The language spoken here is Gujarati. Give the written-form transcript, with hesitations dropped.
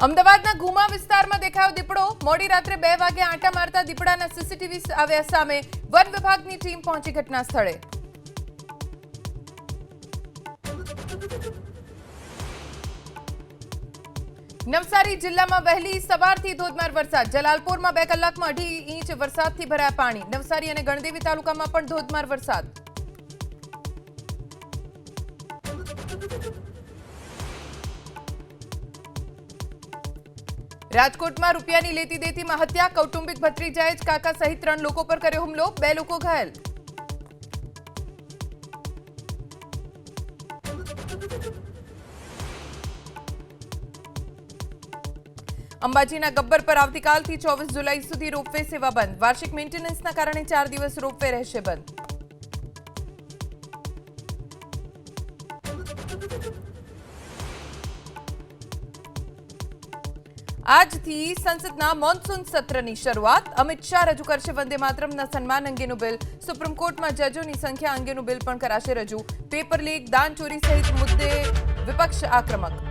અમદાવાદના ઘુમા વિસ્તારમાં દેખાયો દીપડો। મોડી રાત્રે 2 વાગે આંટા મારતા દીપડાના સીસીટીવી આવ્યા સામે। વન વિભાગની ટીમ પહોંચી ઘટના સ્થળે। નવસારી જિલ્લામાં વહેલી સવારથી ધોધમાર વરસાદ। જલાલપોરમાં 2 કલાકમાં 2.5 ઇંચ વરસાદથી ભરાયા પાણી। નવસારી અને ગણદેવી તાલુકામાં પણ ધોધમાર વરસાદ। રાજકોટમાં રૂપિયાની લેતી દેતીમાં હત્યા। કૌટુંબિક ભત્રીજાએ જ કાકા સહિત 3 લોકો પર કર્યો હુમલો। 2 લોકો ઘાયલ। અંબાજીના ગબ્બર પર આવતીકાલથી 24 જુલાઈ સુધી રોપવે સેવા બંધ। વાર્ષિક મેન્ટેનન્સના કારણે 4 દિવસ રોપવે રહેશે બંધ। આજથી સંસદના મોન્સૂન સત્રની શરૂઆત। અમિત શાહ રજૂ કરશે વંદે માતરમના સન્માન અંગેનું બિલ। સુપ્રીમ કોર્ટમાં જજોની સંખ્યા અંગેનું બિલ પણ કરાશે રજૂ। પેપર લીક, દાન ચોરી સહિત મુદ્દે વિપક્ષ આક્રમક।